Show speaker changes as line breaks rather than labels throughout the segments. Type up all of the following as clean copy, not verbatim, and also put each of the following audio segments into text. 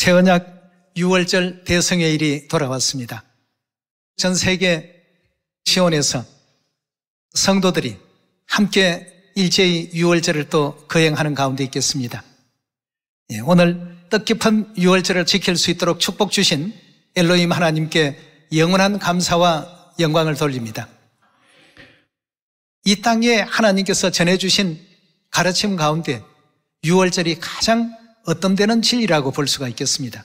새언약 6월절 대성회일이 돌아왔습니다. 전 세계 시온에서 성도들이 함께 일제히 6월절을 또 거행하는 가운데 있겠습니다. 오늘 뜻깊은 6월절을 지킬 수 있도록 축복 주신 엘로힘 하나님께 영원한 감사와 영광을 돌립니다. 이 땅에 하나님께서 전해주신 가르침 가운데 6월절이 가장 어떤 진리라고 볼 수가 있겠습니다.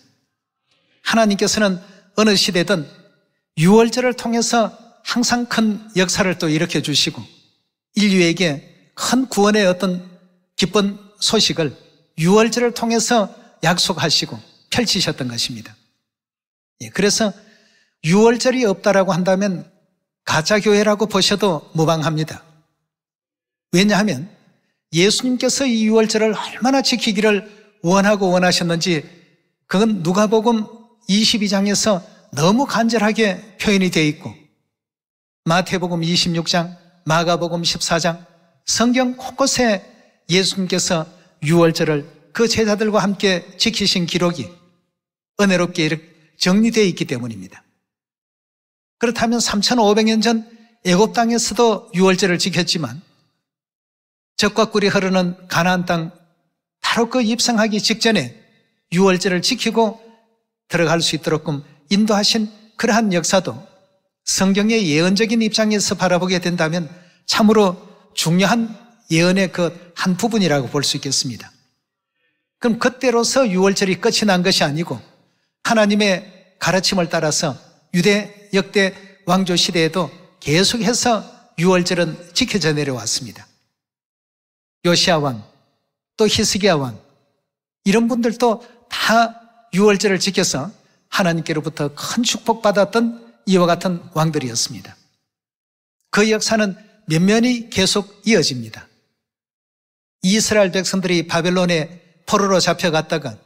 하나님께서는 어느 시대든 6월절을 통해서 항상 큰 역사를 또 일으켜 주시고 인류에게 큰 구원의 어떤 기쁜 소식을 6월절을 통해서 약속하시고 펼치셨던 것입니다. 그래서 6월절이 없다라고 한다면 가짜교회라고 보셔도 무방합니다. 왜냐하면 예수님께서 이 6월절을 얼마나 지키기를 원하고 원하셨는지 그건 누가복음 22장에서 너무 간절하게 표현이 되어 있고 마태복음 26장, 마가복음 14장 성경 곳곳에 예수님께서 6월절을 그 제자들과 함께 지키신 기록이 은혜롭게 이렇게 정리되어 있기 때문입니다. 그렇다면 3,500년 전 애굽 땅에서도 6월절을 지켰지만 젖과 꿀이 흐르는 가나안 땅 바로 그 입성하기 직전에 6월절을 지키고 들어갈 수 있도록끔 인도하신 그러한 역사도 성경의 예언적인 입장에서 바라보게 된다면 참으로 중요한 예언의 그 한 부분이라고 볼 수 있겠습니다. 그럼 그때로서 6월절이 끝이 난 것이 아니고 하나님의 가르침을 따라서 유대 역대 왕조 시대에도 계속해서 6월절은 지켜져 내려왔습니다. 요시야 왕, 또 히스기야 왕 이런 분들도 다 6월절을 지켜서 하나님께로부터 큰 축복받았던 이와 같은 왕들이었습니다. 그 역사는 면면이 계속 이어집니다. 이스라엘 백성들이 바벨론에 포로로 잡혀갔다가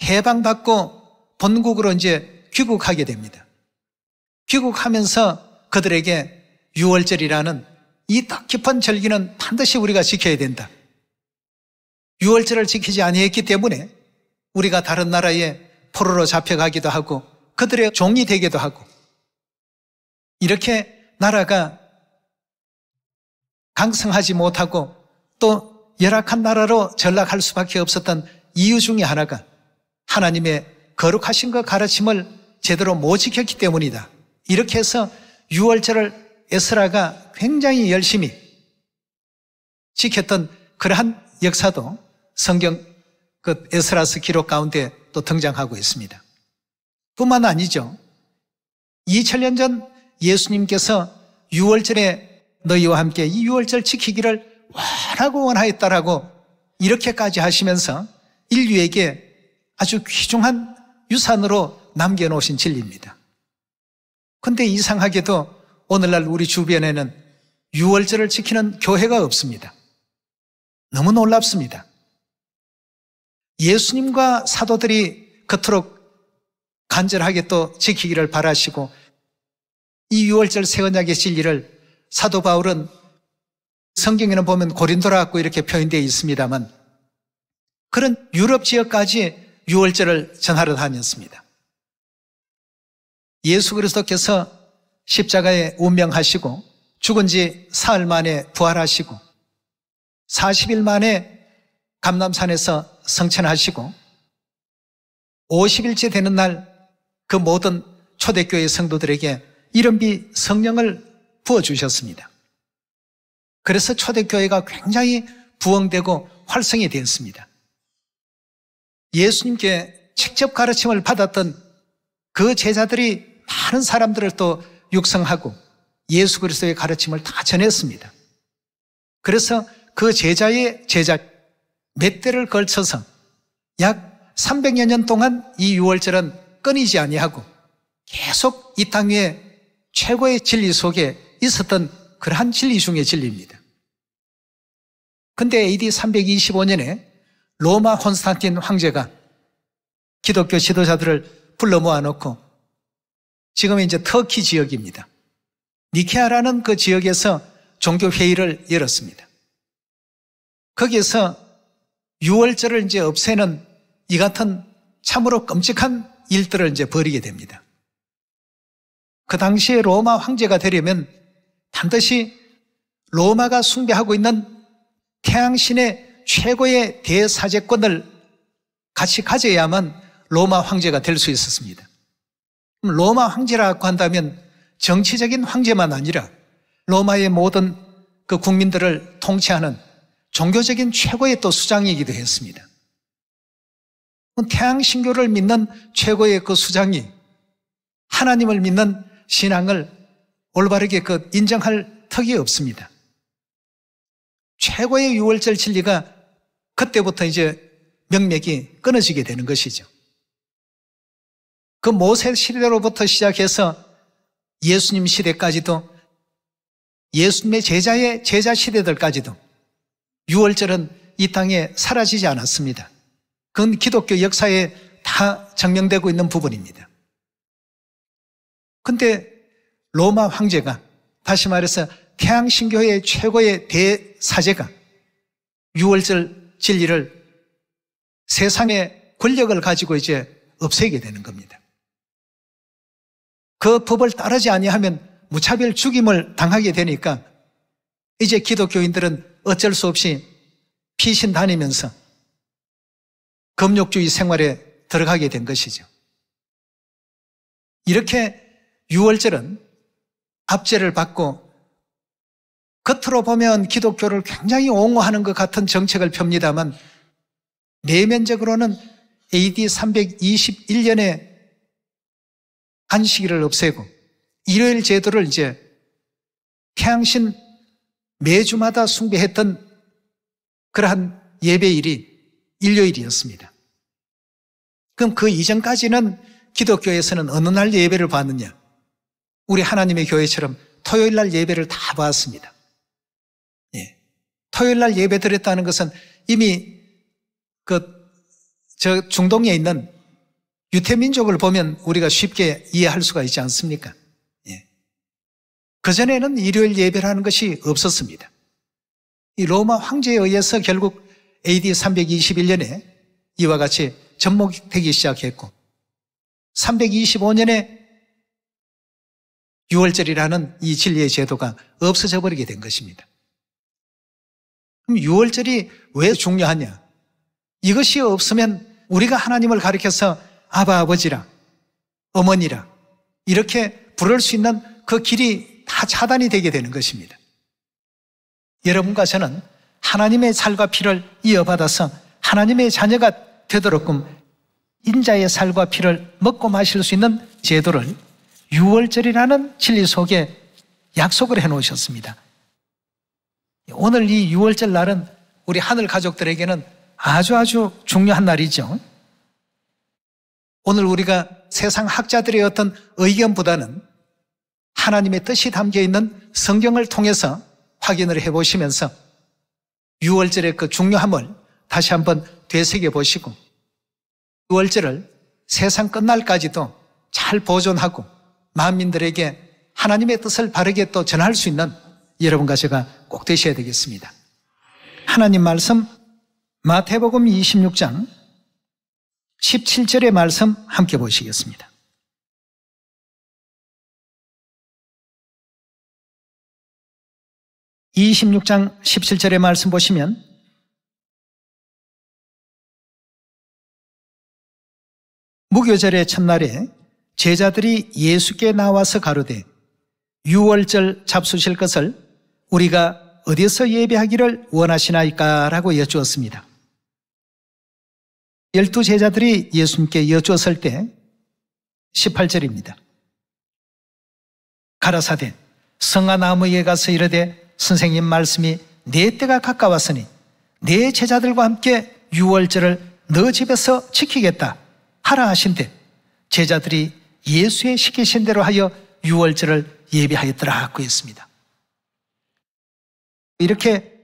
해방받고 본국으로 이제 귀국하게 됩니다. 귀국하면서 그들에게 6월절이라는 이 뜻깊은 절기는 반드시 우리가 지켜야 된다. 6월절을 지키지 아니했기 때문에 우리가 다른 나라에 포로로 잡혀가기도 하고 그들의 종이 되기도 하고 이렇게 나라가 강성하지 못하고 또 열악한 나라로 전락할 수밖에 없었던 이유 중에 하나가 하나님의 거룩하신 그 가르침을 제대로 못 지켰기 때문이다. 이렇게 해서 6월절을 에스라가 굉장히 열심히 지켰던 그러한 역사도 성경 그 에스라스 기록 가운데 또 등장하고 있습니다. 뿐만 아니죠. 2000년 전 예수님께서 6월절에 너희와 함께 이 6월절 지키기를 원하고 원하였다라고 이렇게까지 하시면서 인류에게 아주 귀중한 유산으로 남겨놓으신 진리입니다. 그런데 이상하게도 오늘날 우리 주변에는 6월절을 지키는 교회가 없습니다. 너무 놀랍습니다. 예수님과 사도들이 그토록 간절하게 또 지키기를 바라시고 이 6월절 새언약의 진리를 사도 바울은 성경에는 보면 고린도라고 이렇게 표현되어 있습니다만 그런 유럽 지역까지 6월절을 전하러 다녔습니다. 예수 그리스도께서 십자가에 운명하시고 죽은 지 사흘 만에 부활하시고 40일 만에 감람산에서 성천하시고 50일째 되는 날 그 모든 초대교회 성도들에게 이른비 성령을 부어주셨습니다. 그래서 초대교회가 굉장히 부흥되고 활성이 되었습니다. 예수님께 직접 가르침을 받았던 그 제자들이 많은 사람들을 또 육성하고 예수 그리스도의 가르침을 다 전했습니다. 그래서 그 제자의 제자 몇 대를 걸쳐서 약 300여 년 동안 이 6월절은 끊이지 아니하고 계속 이 땅 위에 최고의 진리 속에 있었던 그러한 진리 중의 진리입니다. 근데 AD 325년에 로마 콘스탄틴 황제가 기독교 지도자들을 불러 모아놓고 지금은 이제 터키 지역입니다. 니케아라는 그 지역에서 종교회의를 열었습니다. 거기에서 6월절을 이제 없애는 이 같은 참으로 끔찍한 일들을 이제 벌이게 됩니다. 그 당시에 로마 황제가 되려면 반드시 로마가 숭배하고 있는 태양신의 최고의 대사제권을 같이 가져야만 로마 황제가 될 수 있었습니다. 그럼 로마 황제라고 한다면 정치적인 황제만 아니라 로마의 모든 그 국민들을 통치하는 종교적인 최고의 또 수장이기도 했습니다. 태양신교를 믿는 최고의 그 수장이 하나님을 믿는 신앙을 올바르게 인정할 턱이 없습니다. 최고의 유월절 진리가 그때부터 이제 명맥이 끊어지게 되는 것이죠. 그 모세 시대로부터 시작해서 예수님 시대까지도 예수님의 제자의 제자 시대들까지도 유월절은 이 땅에 사라지지 않았습니다. 그건 기독교 역사에 다 증명되고 있는 부분입니다. 그런데 로마 황제가, 다시 말해서 태양신교의 최고의 대사제가 유월절 진리를 세상의 권력을 가지고 이제 없애게 되는 겁니다. 그 법을 따르지 아니하면 무차별 죽임을 당하게 되니까 이제 기독교인들은 어쩔 수 없이 피신 다니면서 금욕주의 생활에 들어가게 된 것이죠. 이렇게 유월절은 압제를 받고 겉으로 보면 기독교를 굉장히 옹호하는 것 같은 정책을 펴니다만 내면적으로는 AD 321년에 안식일을 없애고 일요일 제도를 이제 태양신 매주마다 숭배했던 그러한 예배일이 일요일이었습니다. 그럼 그 이전까지는 기독교에서는 어느 날 예배를 받느냐? 우리 하나님의 교회처럼 토요일 날 예배를 다 받았습니다. 예. 토요일 날 예배 드렸다는 것은 이미 저 중동에 있는 유태민족을 보면 우리가 쉽게 이해할 수가 있지 않습니까? 예. 그전에는 일요일 예배라는 것이 없었습니다. 이 로마 황제에 의해서 결국 AD 321년에 이와 같이 접목되기 시작했고 325년에 유월절이라는 이 진리의 제도가 없어져 버리게 된 것입니다. 그럼 유월절이 왜 중요하냐? 이것이 없으면 우리가 하나님을 가리켜서 아바 아버지라, 어머니라 이렇게 부를 수 있는 그 길이 다 차단이 되게 되는 것입니다. 여러분과 저는 하나님의 살과 피를 이어받아서 하나님의 자녀가 되도록끔 인자의 살과 피를 먹고 마실 수 있는 제도를 유월절이라는 진리 속에 약속을 해놓으셨습니다. 오늘 이 유월절 날은 우리 하늘 가족들에게는 아주 중요한 날이죠. 오늘 우리가 세상 학자들의 어떤 의견보다는 하나님의 뜻이 담겨있는 성경을 통해서 확인을 해보시면서 유월절의 그 중요함을 다시 한번 되새겨보시고 유월절을 세상 끝날까지도 잘 보존하고 만민들에게 하나님의 뜻을 바르게 또 전할 수 있는 여러분과 제가 꼭 되셔야 되겠습니다. 하나님 말씀 마태복음 26장 17절의 말씀 함께 보시겠습니다. 이 26장 17절의 말씀 보시면 무교절의 첫날에 제자들이 예수께 나와서 가로되 유월절 잡수실 것을 우리가 어디서 예배하기를 원하시나이까? 라고 여쭈었습니다. 12 제자들이 예수님께 여쭈었을 때 18절입니다. 가라사대 성화나무에 가서 이르되 선생님 말씀이 내 때가 가까웠으니 내 제자들과 함께 유월절을 너 집에서 지키겠다 하라 하신대 제자들이 예수의 시키신 대로 하여 유월절을 예배하였더라 하고 했습니다. 이렇게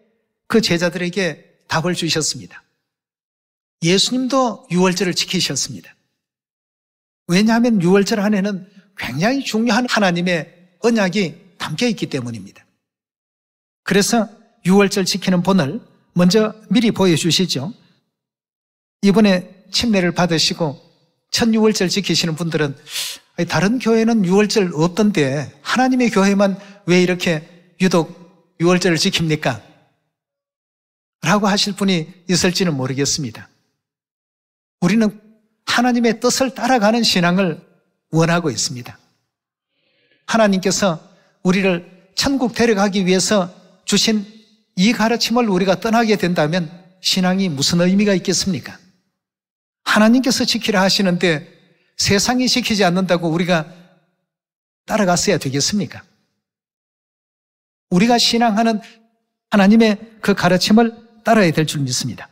그 제자들에게 답을 주셨습니다. 예수님도 유월절을 지키셨습니다. 왜냐하면 유월절 안에는 굉장히 중요한 하나님의 언약이 담겨있기 때문입니다. 그래서 유월절 지키는 본을 먼저 미리 보여주시죠. 이번에 침례를 받으시고 첫 유월절 지키시는 분들은 다른 교회는 유월절 없던데 하나님의 교회만 왜 이렇게 유독 유월절을 지킵니까? 라고 하실 분이 있을지는 모르겠습니다. 우리는 하나님의 뜻을 따라가는 신앙을 원하고 있습니다. 하나님께서 우리를 천국 데려가기 위해서 주신 이 가르침을 우리가 떠나게 된다면 신앙이 무슨 의미가 있겠습니까? 하나님께서 지키라 하시는데 세상이 지키지 않는다고 우리가 따라갔어야 되겠습니까? 우리가 신앙하는 하나님의 그 가르침을 따라야 될 줄 믿습니다.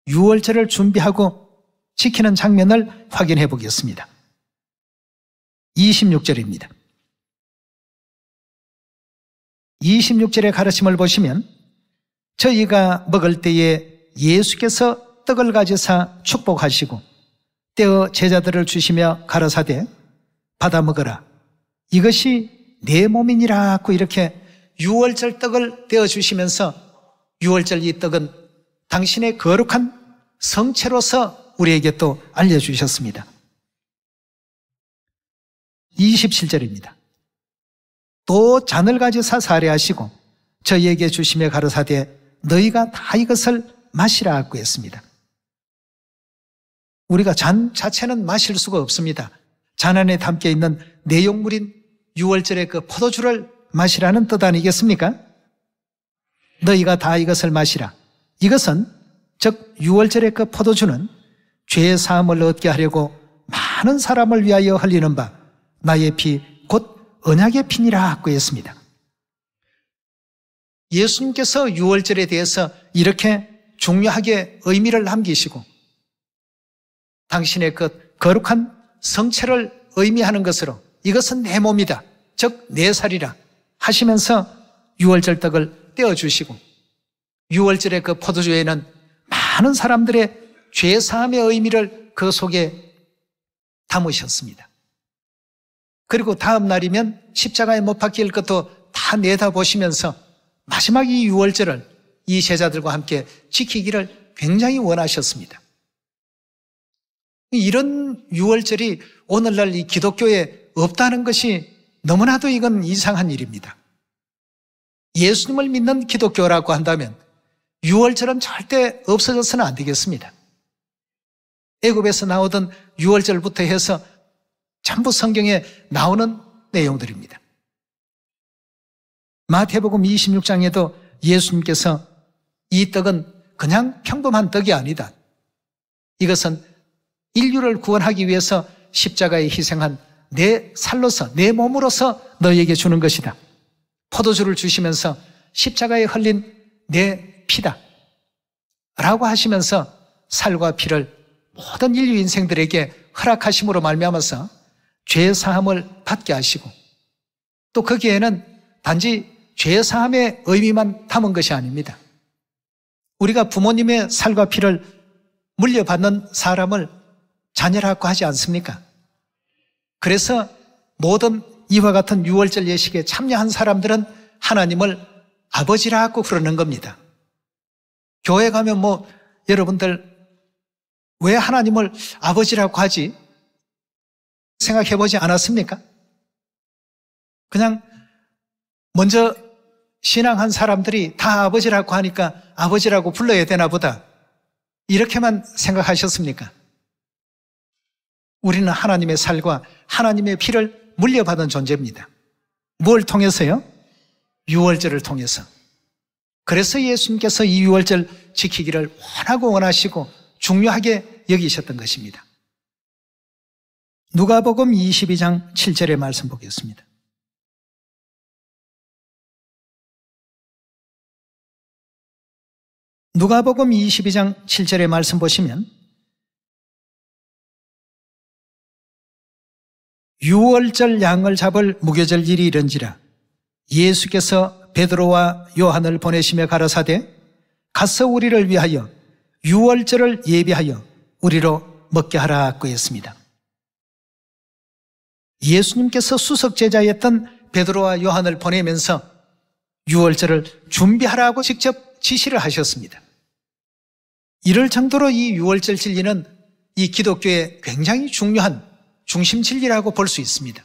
유월절을 준비하고 지키는 장면을 확인해 보겠습니다. 26절입니다. 26절의 가르침을 보시면 저희가 먹을 때에 예수께서 떡을 가지사 축복하시고 떼어 제자들을 주시며 가라사대 받아 먹어라 이것이 내 몸이니라고 이렇게 유월절 떡을 떼어 주시면서 유월절 이 떡은 당신의 거룩한 성체로서 우리에게 또 알려주셨습니다. 27절입니다. 또 잔을 가지사 사례하시고 저희에게 주시며 가라사대 너희가 다 이것을 마시라고 했습니다. 우리가 잔 자체는 마실 수가 없습니다. 잔 안에 담겨 있는 내용물인 유월절의 그 포도주를 마시라는 뜻 아니겠습니까? 너희가 다 이것을 마시라. 이것은 즉 유월절의 그 포도주는 죄의 사함을 얻게 하려고 많은 사람을 위하여 흘리는 바 나의 피 곧 언약의 피니라고 했습니다. 예수님께서 유월절에 대해서 이렇게 중요하게 의미를 남기시고 당신의 그 거룩한 성체를 의미하는 것으로 이것은 내 몸이다, 즉 내 살이라 하시면서 유월절 떡을 떼어주시고 유월절의 그 포도주에는 많은 사람들의 죄사함의 의미를 그 속에 담으셨습니다. 그리고 다음 날이면 십자가에 못 박힐 것도 다 내다보시면서 마지막 이 유월절을 이 제자들과 함께 지키기를 굉장히 원하셨습니다. 이런 유월절이 오늘날 이 기독교에 없다는 것이 너무나도 이건 이상한 일입니다. 예수님을 믿는 기독교라고 한다면 유월절은 절대 없어져서는 안 되겠습니다. 애굽에서 나오던 유월절부터 해서 전부 성경에 나오는 내용들입니다. 마태복음 26장에도 예수님께서 이 떡은 그냥 평범한 떡이 아니다. 이것은 인류를 구원하기 위해서 십자가에 희생한 내 살로서 내 몸으로서 너희에게 주는 것이다. 포도주를 주시면서 십자가에 흘린 내 피다 라고 하시면서 살과 피를 모든 인류 인생들에게 허락하심으로 말미암아서 죄 사함을 받게 하시고 또 거기에는 단지 죄 사함의 의미만 담은 것이 아닙니다. 우리가 부모님의 살과 피를 물려받는 사람을 자녀라고 하지 않습니까? 그래서 모든 이와 같은 유월절 예식에 참여한 사람들은 하나님을 아버지라고 그러는 겁니다. 교회 가면 여러분들 왜 하나님을 아버지라고 하지? 생각해 보지 않았습니까? 그냥 먼저 신앙한 사람들이 다 아버지라고 하니까 아버지라고 불러야 되나 보다 이렇게만 생각하셨습니까? 우리는 하나님의 살과 하나님의 피를 물려받은 존재입니다. 뭘 통해서요? 유월절을 통해서. 그래서 예수님께서 이 유월절 지키기를 원하시고 중요하게 여기셨던 것입니다. 누가복음 22장 7절의 말씀 보겠습니다. 누가복음 22장 7절의 말씀 보시면 유월절 양을 잡을 무교절 일이 이른지라 예수께서 베드로와 요한을 보내시며 가라사대 가서 우리를 위하여 유월절을 예비하여 우리로 먹게 하라고 했습니다. 예수님께서 수석 제자였던 베드로와 요한을 보내면서 유월절을 준비하라고 직접 지시를 하셨습니다. 이럴 정도로 이 유월절 진리는 이 기독교의 굉장히 중요한 중심 진리라고 볼 수 있습니다.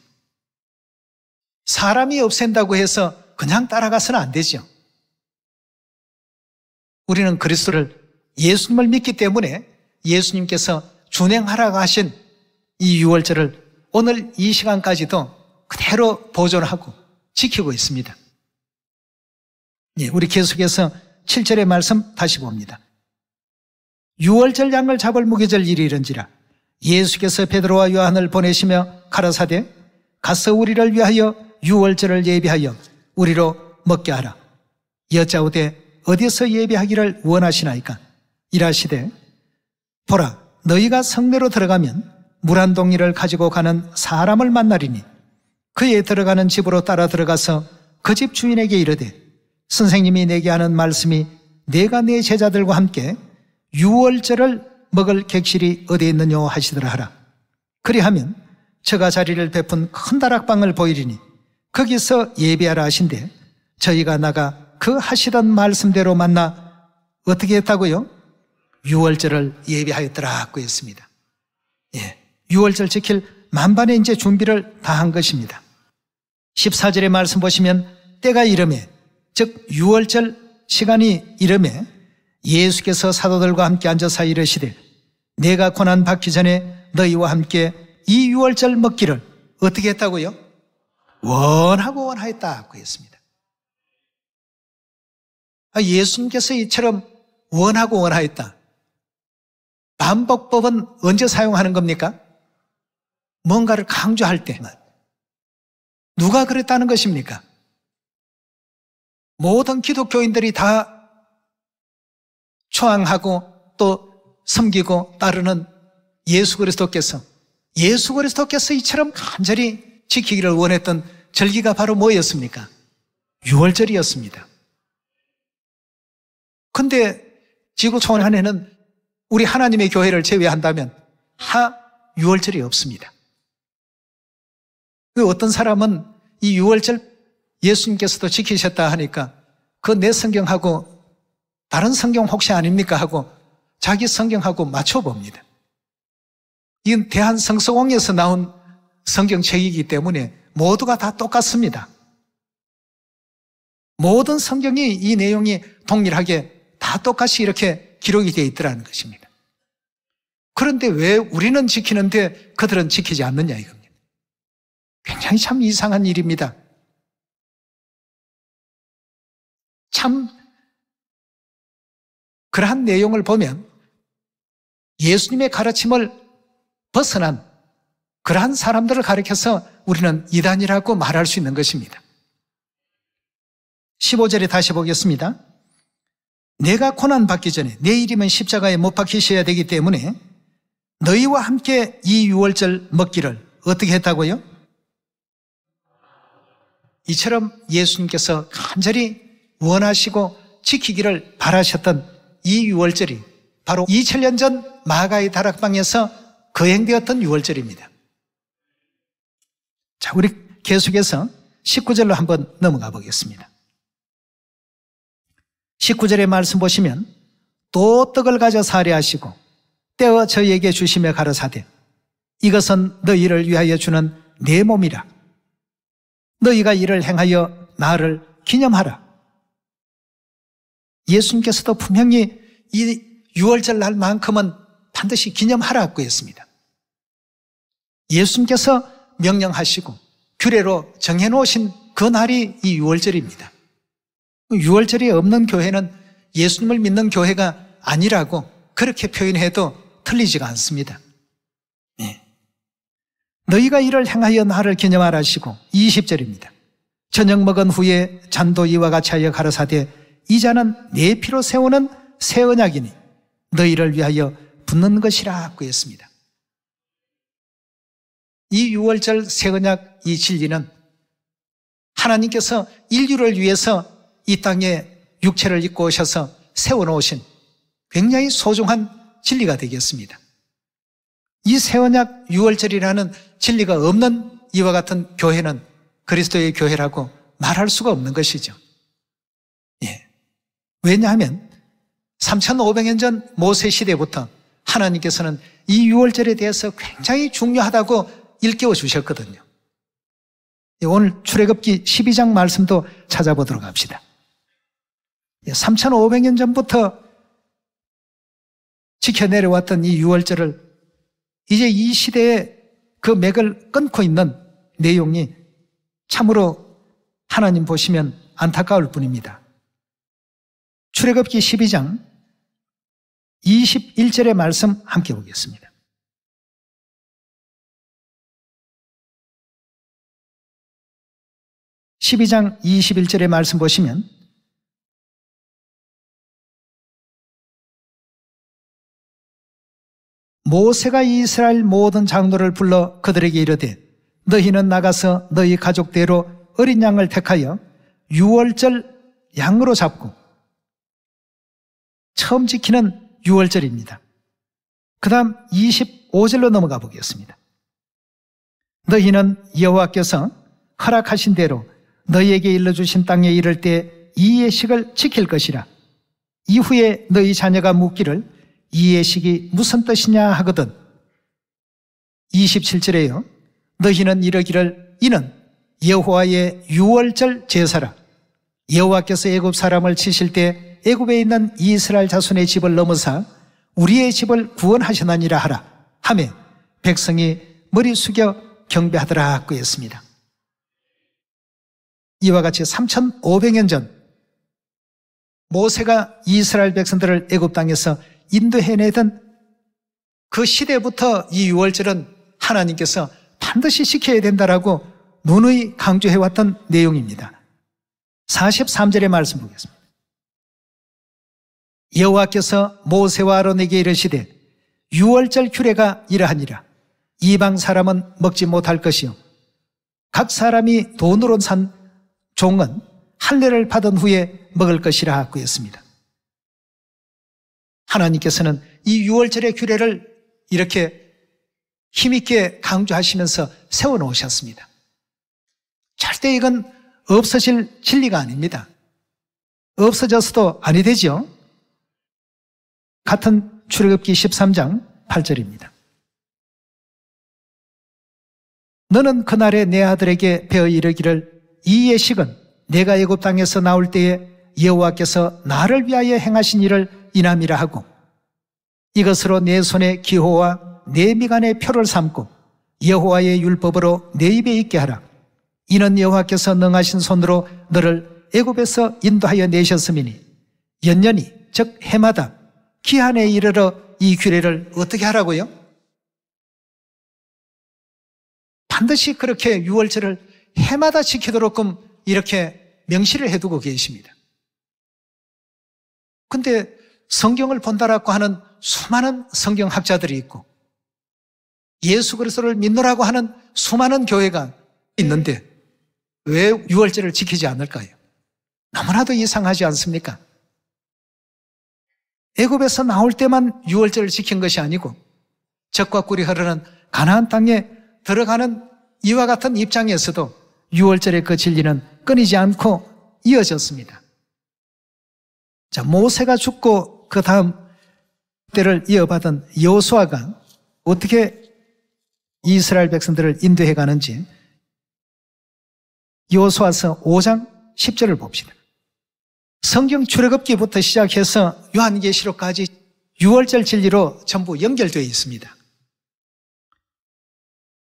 사람이 없앤다고 해서 그냥 따라가서는 안 되죠. 우리는 그리스도를, 예수님을 믿기 때문에 예수님께서 준행하라고 하신 이 유월절을 오늘 이 시간까지도 그대로 보존하고 지키고 있습니다. 우리 계속해서 7절의 말씀 다시 봅니다. 유월절 양을 잡을 무교절 일이 이른지라 예수께서 베드로와 요한을 보내시며 가라사대 가서 우리를 위하여 유월절을 예비하여 우리로 먹게 하라. 여짜오되 어디서 예비하기를 원하시나이까? 이라시되 보라, 너희가 성내로 들어가면 물 한 동이를 가지고 가는 사람을 만나리니 그의 들어가는 집으로 따라 들어가서 그 집 주인에게 이르되 선생님이 내게 하는 말씀이 내가 내 제자들과 함께 유월절을 먹을 객실이 어디에 있느냐 하시더라 하라. 그리하면 저가 자리를 베푼 큰 다락방을 보이리니 거기서 예배하라 하신대 저희가 나가 그 하시던 말씀대로 만나 어떻게 했다고요? 유월절을 예배하였더라고 했습니다. 유월절 지킬 만반의 이제 준비를 다 한 것입니다. 14절의 말씀 보시면 때가 이르매, 즉 유월절 시간이 이르매 예수께서 사도들과 함께 앉아서 이르시되 내가 고난 받기 전에 너희와 함께 이 유월절 먹기를 어떻게 했다고요? 원하고 원하였다고 했습니다. 예수님께서 이처럼 원하고 원하였다. 반복법은 언제 사용하는 겁니까? 뭔가를 강조할 때만. 누가 그랬다는 것입니까? 모든 기독교인들이 다 초항하고 또 섬기고 따르는 예수 그리스도께서 이처럼 간절히 지키기를 원했던 절기가 바로 뭐였습니까? 유월절이었습니다. 근데 지구 초원안에는 우리 하나님의 교회를 제외한다면 유월절이 없습니다. 어떤 사람은 이 유월절 예수님께서도 지키셨다 하니까 그 내 성경하고 다른 성경 혹시 아닙니까 하고 자기 성경하고 맞춰봅니다. 이건 대한성서공에서 나온 성경책이기 때문에 모두가 다 똑같습니다. 모든 성경이 이 내용이 동일하게 다 똑같이 이렇게 기록이 되어 있더라는 것입니다. 그런데 왜 우리는 지키는데 그들은 지키지 않느냐 이겁니다. 굉장히 참 이상한 일입니다. 참 그러한 내용을 보면 예수님의 가르침을 벗어난 그러한 사람들을 가리켜서 우리는 이단이라고 말할 수 있는 것입니다. 15절에 다시 보겠습니다. 내가 고난받기 전에 내 이름은 십자가에 못 박히셔야 되기 때문에 너희와 함께 이 유월절 먹기를 어떻게 했다고요? 이처럼 예수님께서 간절히 원하시고 지키기를 바라셨던 이 유월절이 바로 2000년 전 마가의 다락방에서 거행되었던 유월절입니다. 자, 우리 계속해서 19절로 한번 넘어가 보겠습니다. 19절의 말씀 보시면 또 떡을 가져 사례하시고 떼어 저희에게 주시며 가라사대 이것은 너희를 위하여 주는 내 몸이라. 너희가 이를 행하여 나를 기념하라. 예수님께서도 분명히 이 유월절 날만큼은 반드시 기념하라고 했습니다. 예수님께서 명령하시고 규례로 정해놓으신 그 날이 이 유월절입니다. 유월절이 없는 교회는 예수님을 믿는 교회가 아니라고 그렇게 표현해도 틀리지가 않습니다. 너희가 이를 행하여 나를 기념하라 하시고 20절입니다. 저녁 먹은 후에 잔도 이와 같이 하여 가라사대 이 잔은 내 피로 세우는 새 언약이니 너희를 위하여 붓는 것이라고 했습니다. 이 유월절 새 언약 이 진리는 하나님께서 인류를 위해서 이 땅에 육체를 입고 오셔서 세워놓으신 굉장히 소중한 진리가 되겠습니다. 이 새 언약 유월절이라는 진리가 없는 이와 같은 교회는 그리스도의 교회라고 말할 수가 없는 것이죠. 왜냐하면 3500년 전 모세 시대부터 하나님께서는 이 유월절에 대해서 굉장히 중요하다고 일깨워 주셨거든요. 오늘 출애굽기 12장 말씀도 찾아보도록 합시다. 3,500년 전부터 지켜내려왔던 이 유월절을 이제 이 시대에 그 맥을 끊고 있는 내용이 참으로 하나님 보시면 안타까울 뿐입니다. 출애굽기 12장 21절의 말씀 함께 보겠습니다. (12장) 21절의 말씀 보시면 모세가 이스라엘 모든 장로를 불러 그들에게 이르되 너희는 나가서 너희 가족대로 어린 양을 택하여 유월절 양으로 잡고, 처음 지키는 유월절입니다. 그 다음 25절로 넘어가 보겠습니다. 너희는 여호와께서 허락하신 대로 너희에게 일러주신 땅에 이를 때 이 예식을 지킬 것이라. 이후에 너희 자녀가 묻기를 이 예식이 무슨 뜻이냐 하거든. 27절에요. 너희는 이르기를 이는 여호와의 유월절 제사라. 여호와께서 애굽 사람을 치실 때 애굽에 있는 이스라엘 자손의 집을 넘어사 우리의 집을 구원하시나니라 하라 하며 백성이 머리 숙여 경배하더라 하고 했습니다. 이와 같이 3,500년 전 모세가 이스라엘 백성들을 애굽 땅에서 인도해내던 그 시대부터 이 유월절은 하나님께서 반드시 지켜야 된다라고 누누이 강조해왔던 내용입니다. 43절의 말씀 보겠습니다. 여호와께서 모세와 아론에게 이르시되 유월절 규례가 이러하니라. 이방 사람은 먹지 못할 것이요 각 사람이 돈으로 산 종은 할례를 받은 후에 먹을 것이라 하고 했습니다. 하나님께서는 이 유월절의 규례를 이렇게 힘있게 강조하시면서 세워놓으셨습니다. 절대 이건 없어질 진리가 아닙니다. 없어져서도 아니 되죠. 같은 출애굽기 13장 8절입니다. 너는 그날에 내 아들에게 배어 이르기를 이 예식은 내가 애굽 땅에서 나올 때에 여호와께서 나를 위하여 행하신 일을 인함이라 하고 이것으로 내 손에 기호와 내 미간에 표를 삼고 여호와의 율법으로 내 입에 있게 하라. 이는 여호와께서 능하신 손으로 너를 애굽에서 인도하여 내셨음이니 연년이 즉 해마다 기한에 이르러 이 규례를 어떻게 하라고요? 반드시 그렇게 유월절을 해마다 지키도록끔 이렇게 명시를 해두고 계십니다. 근데 성경을 본다라고 하는 수많은 성경학자들이 있고 예수 그리스도를 믿노라고 하는 수많은 교회가 있는데 왜 유월절을 지키지 않을까요? 너무나도 이상하지 않습니까? 애굽에서 나올 때만 유월절을 지킨 것이 아니고 젖과 꿀이 흐르는 가나안 땅에 들어가는 이와 같은 입장에서도 유월절의 그 진리는 끊이지 않고 이어졌습니다. 자, 모세가 죽고 그 다음 때를 이어받은 여호수아가 어떻게 이스라엘 백성들을 인도해 가는지 여호수아서 5장 10절을 봅시다. 성경 출애굽기부터 시작해서 요한계시록까지 유월절 진리로 전부 연결되어 있습니다.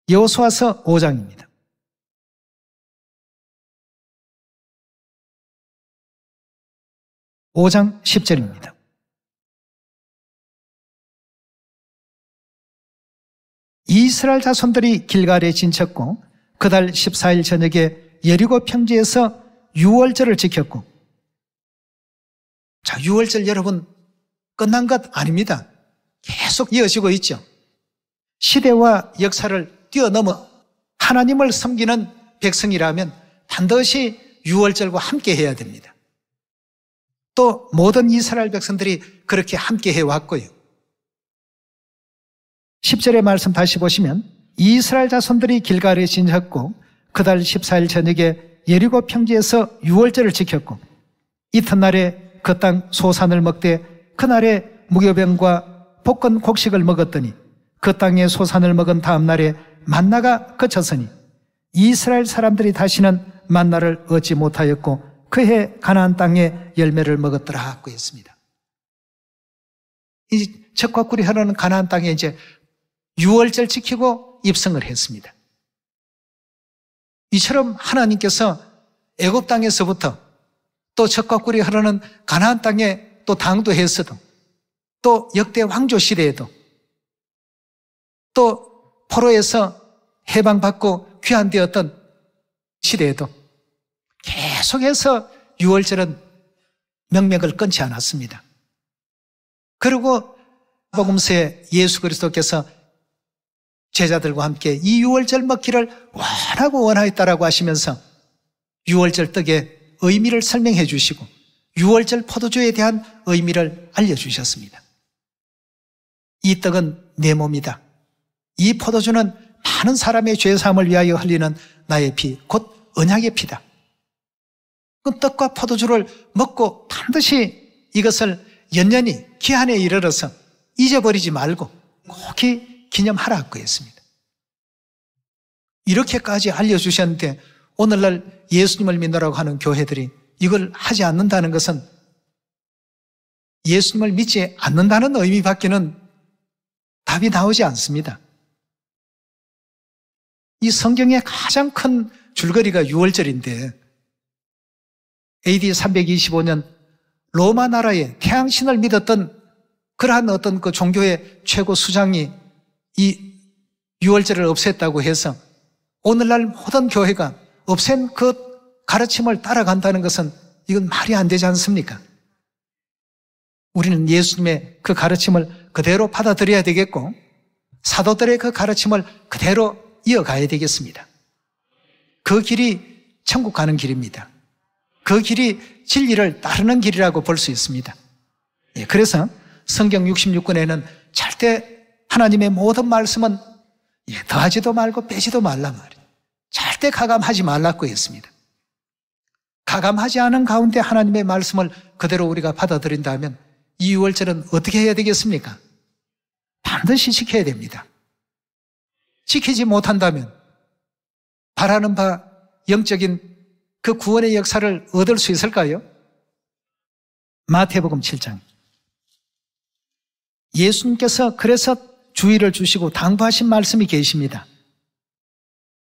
여호수아서 5장입니다. (5장) 10절입니다. 이스라엘 자손들이 길갈에 진쳤고 그달 14일 저녁에 여리고 평지에서 유월절을 지켰고, 자, 유월절 여러분 끝난 것 아닙니다. 계속 이어지고 있죠. 시대와 역사를 뛰어넘어 하나님을 섬기는 백성이라면 반드시 유월절과 함께 해야 됩니다. 또 모든 이스라엘 백성들이 그렇게 함께 해왔고요. 10절의 말씀 다시 보시면 이스라엘 자손들이 길갈에 진쳤고 그달 14일 저녁에 여리고 평지에서 유월절을 지켰고 이튿날에 그 땅 소산을 먹되 그날에 무교병과 볶은 곡식을 먹었더니 그 땅의 소산을 먹은 다음 날에 만나가 그쳤으니 이스라엘 사람들이 다시는 만나를 얻지 못하였고 그해 가나안 땅의 열매를 먹었더라 하고 했습니다. 이 젖과 꿀이 흐르는 가나안 땅에 이제 유월절 지키고 입성을 했습니다. 이처럼 하나님께서 애굽 땅에서부터 또 젖과 꿀이 흐르는 가나안 땅에 또 당도했어도 또 역대 왕조 시대에도 또 포로에서 해방받고 귀환되었던 시대에도 계속해서 유월절은 명맥을 끊지 않았습니다. 그리고 복음서에 예수 그리스도께서 제자들과 함께 이 유월절 먹기를 원하였다라고 하시면서 유월절 떡의 의미를 설명해 주시고 유월절 포도주에 대한 의미를 알려주셨습니다. 이 떡은 내 몸이다. 이 포도주는 많은 사람의 죄사함을 위하여 흘리는 나의 피, 곧 언약의 피다. 그 떡과 포도주를 먹고 반드시 이것을 연년히 기한에 이르러서 잊어버리지 말고 꼭 기념하라고 했습니다. 이렇게까지 알려주셨는데 오늘날 예수님을 믿노라고 하는 교회들이 이걸 하지 않는다는 것은 예수님을 믿지 않는다는 의미밖에는 답이 나오지 않습니다. 이 성경의 가장 큰 줄거리가 유월절인데 AD 325년 로마 나라의 태양신을 믿었던 그러한 어떤 그 종교의 최고 수장이 이 유월절을 없앴다고 해서 오늘날 모든 교회가 없앤 그 가르침을 따라간다는 것은 이건 말이 안 되지 않습니까? 우리는 예수님의 그 가르침을 그대로 받아들여야 되겠고 사도들의 그 가르침을 그대로 이어가야 되겠습니다. 그 길이 천국 가는 길입니다. 그 길이 진리를 따르는 길이라고 볼 수 있습니다. 그래서 성경 66권에는 절대 하나님의 모든 말씀은 더하지도 말고 빼지도 말란 말이에요. 절대 가감하지 말라고 했습니다. 가감하지 않은 가운데 하나님의 말씀을 그대로 우리가 받아들인다면 이 유월절은 어떻게 해야 되겠습니까? 반드시 지켜야 됩니다. 지키지 못한다면 바라는 바 영적인 그 구원의 역사를 얻을 수 있을까요? 마태복음 7장. 예수님께서 그래서 주의를 주시고 당부하신 말씀이 계십니다.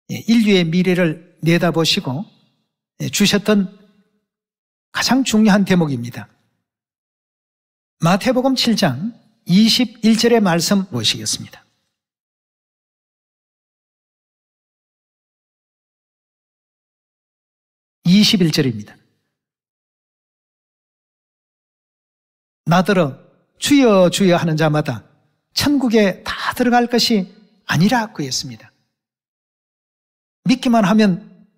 인류의 미래를 내다보시고 주셨던 가장 중요한 대목입니다. 마태복음 7장 21절의 말씀 보시겠습니다. (21절입니다) 나더러 주여 주여 하는 자마다 천국에 다 들어갈 것이 아니라고 했습니다. 믿기만 하면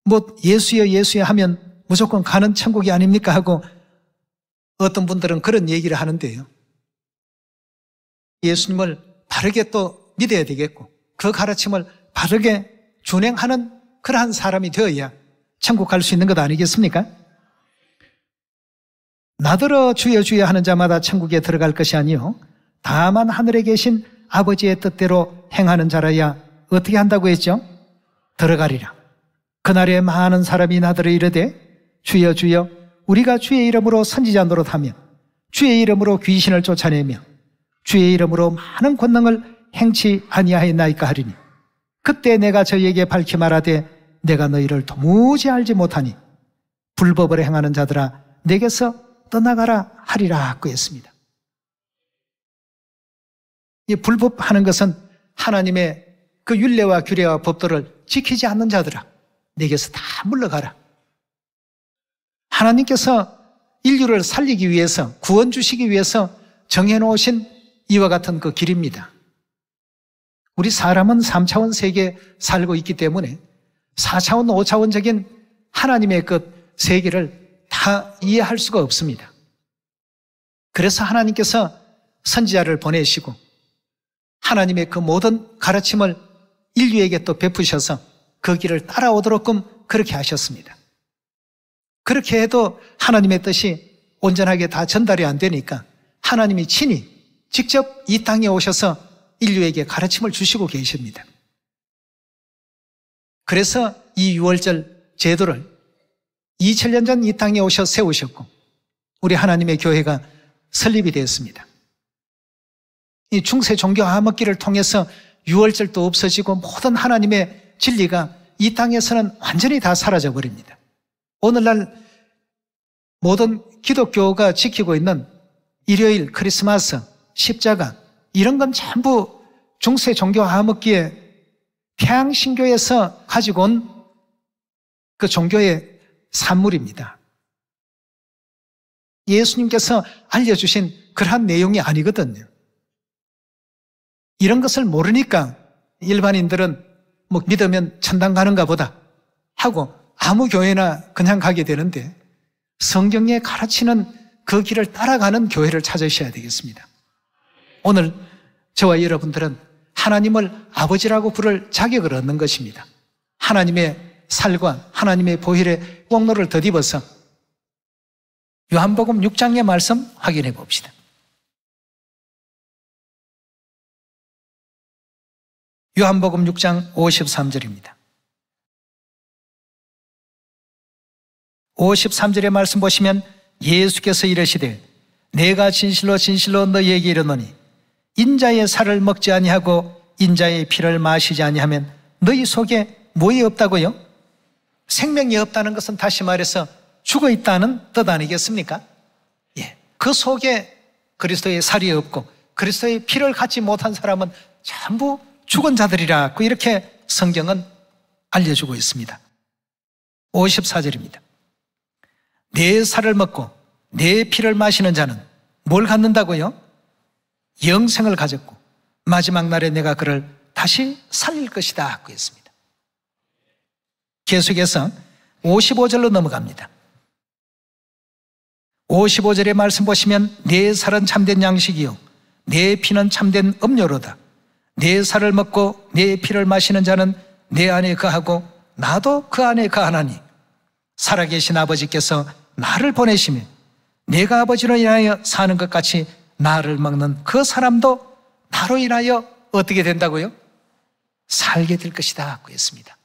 뭐 예수여 예수여 하면 무조건 가는 천국이 아닙니까 하고 어떤 분들은 그런 얘기를 하는데요. 예수님을 바르게 또 믿어야 되겠고 그 가르침을 바르게 준행하는 그러한 사람이 되어야 천국 갈 수 있는 것 아니겠습니까? 나더러 주여 주여 하는 자마다 천국에 들어갈 것이 아니요 다만 하늘에 계신 아버지의 뜻대로 행하는 자라야 어떻게 한다고 했죠? 들어가리라. 그날에 많은 사람이 나더러 이르되 주여 주여 우리가 주의 이름으로 선지자 노릇하며 주의 이름으로 귀신을 쫓아내며 주의 이름으로 많은 권능을 행치 아니하였나이까 하리니 그때 내가 저희에게 밝히 말하되 내가 너희를 도무지 알지 못하니 불법을 행하는 자들아 내게서 떠나가라 하리라 고 했습니다. 이 불법하는 것은 하나님의 그 율례와 규례와 법도를 지키지 않는 자들아 내게서 다 물러가라. 하나님께서 인류를 살리기 위해서 구원 주시기 위해서 정해놓으신 이와 같은 그 길입니다. 우리 사람은 3차원 세계에 살고 있기 때문에 4차원, 5차원적인 하나님의 그 세계를 다 이해할 수가 없습니다. 그래서 하나님께서 선지자를 보내시고 하나님의 그 모든 가르침을 인류에게 또 베푸셔서 그 길을 따라오도록끔 그렇게 하셨습니다. 그렇게 해도 하나님의 뜻이 온전하게 다 전달이 안 되니까 하나님이 친히 직접 이 땅에 오셔서 인류에게 가르침을 주시고 계십니다. 그래서 이 유월절 제도를 2000년 전 이 땅에 오셔 세우셨고 우리 하나님의 교회가 설립이 되었습니다. 이 중세 종교 암흑기를 통해서 유월절도 없어지고 모든 하나님의 진리가 이 땅에서는 완전히 다 사라져 버립니다. 오늘날 모든 기독교가 지키고 있는 일요일, 크리스마스, 십자가 이런 건 전부 중세 종교 암흑기에 태양신교에서 가지고 온 그 종교의 산물입니다. 예수님께서 알려주신 그러한 내용이 아니거든요. 이런 것을 모르니까 일반인들은 뭐 믿으면 천당 가는가 보다 하고 아무 교회나 그냥 가게 되는데 성경에 가르치는 그 길을 따라가는 교회를 찾으셔야 되겠습니다. 오늘 저와 여러분들은 하나님을 아버지라고 부를 자격을 얻는 것입니다. 하나님의 살과 하나님의 보혈의 공로를 덧입어서 요한복음 6장의 말씀 확인해 봅시다. 요한복음 6장 53절입니다. 53절의 말씀 보시면 예수께서 이르시되 내가 진실로 진실로 너희에게 이르노니 인자의 살을 먹지 아니하고 인자의 피를 마시지 아니하면 너희 속에 뭐이 없다고요? 생명이 없다는 것은 다시 말해서 죽어 있다는 뜻 아니겠습니까? 예. 그 속에 그리스도의 살이 없고 그리스도의 피를 갖지 못한 사람은 전부 죽은 자들이라고 이렇게 성경은 알려주고 있습니다. 54절입니다. 내 살을 먹고 내 피를 마시는 자는 뭘 갖는다고요? 영생을 가졌고 마지막 날에 내가 그를 다시 살릴 것이다 고 했습니다. 계속해서 55절로 넘어갑니다. 55절의 말씀 보시면 내 살은 참된 양식이요 내 피는 참된 음료로다. 내 살을 먹고 내 피를 마시는 자는 내 안에 거하고 나도 그 안에 거하나니 살아계신 아버지께서 나를 보내시며 내가 아버지로 인하여 사는 것 같이 나를 먹는 그 사람도 나로 인하여 어떻게 된다고요? 살게 될 것이다 고 했습니다.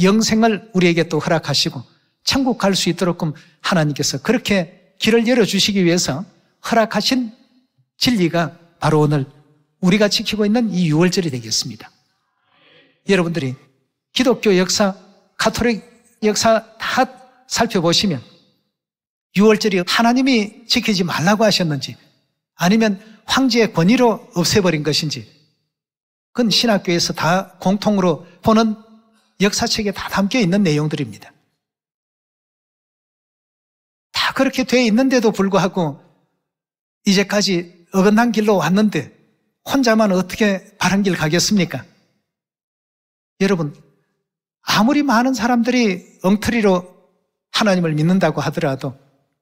영생을 우리에게 또 허락하시고 천국 갈 수 있도록 하나님께서 그렇게 길을 열어주시기 위해서 허락하신 진리가 바로 오늘 우리가 지키고 있는 이 유월절이 되겠습니다. 여러분들이 기독교 역사, 가톨릭 역사 다 살펴보시면 유월절이 하나님이 지키지 말라고 하셨는지 아니면 황제의 권위로 없애버린 것인지 그건 신학교에서 다 공통으로 보는 역사책에 다 담겨 있는 내용들입니다. 다 그렇게 돼 있는데도 불구하고 이제까지 어긋난 길로 왔는데 혼자만 어떻게 바른 길 가겠습니까? 여러분, 아무리 많은 사람들이 엉터리로 하나님을 믿는다고 하더라도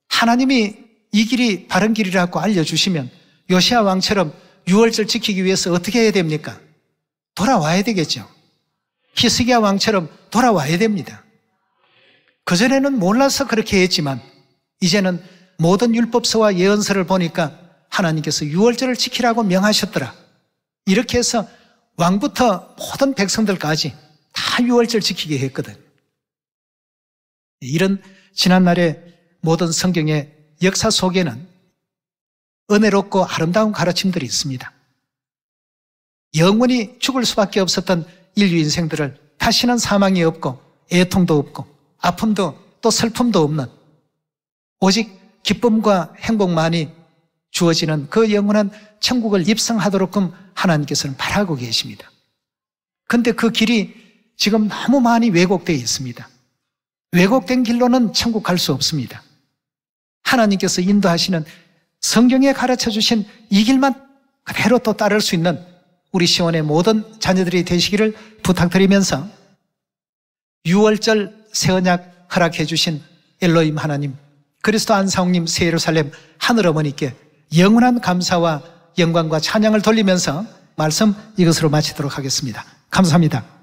하나님이 이 길이 바른 길이라고 알려주시면 요시야 왕처럼 유월절 지키기 위해서 어떻게 해야 됩니까? 돌아와야 되겠죠. 히스기야 왕처럼 돌아와야 됩니다. 그전에는 몰라서 그렇게 했지만 이제는 모든 율법서와 예언서를 보니까 하나님께서 유월절을 지키라고 명하셨더라. 이렇게 해서 왕부터 모든 백성들까지 다 유월절 지키게 했거든. 이런 지난날의 모든 성경의 역사 속에는 은혜롭고 아름다운 가르침들이 있습니다. 영원히 죽을 수밖에 없었던 인류 인생들을 다시는 사망이 없고 애통도 없고 아픔도 또 슬픔도 없는 오직 기쁨과 행복만이 주어지는 그 영원한 천국을 입성하도록 하나님께서는 바라고 계십니다. 그런데 그 길이 지금 너무 많이 왜곡되어 있습니다. 왜곡된 길로는 천국 갈 수 없습니다. 하나님께서 인도하시는 성경에 가르쳐 주신 이 길만 그대로 또 따를 수 있는 우리 시온의 모든 자녀들이 되시기를 부탁드리면서 유월절 새 언약 허락해 주신 엘로힘 하나님, 그리스도 안사홍님, 새 예루살렘 하늘어머니께 영원한 감사와 영광과 찬양을 돌리면서 말씀 이것으로 마치도록 하겠습니다. 감사합니다.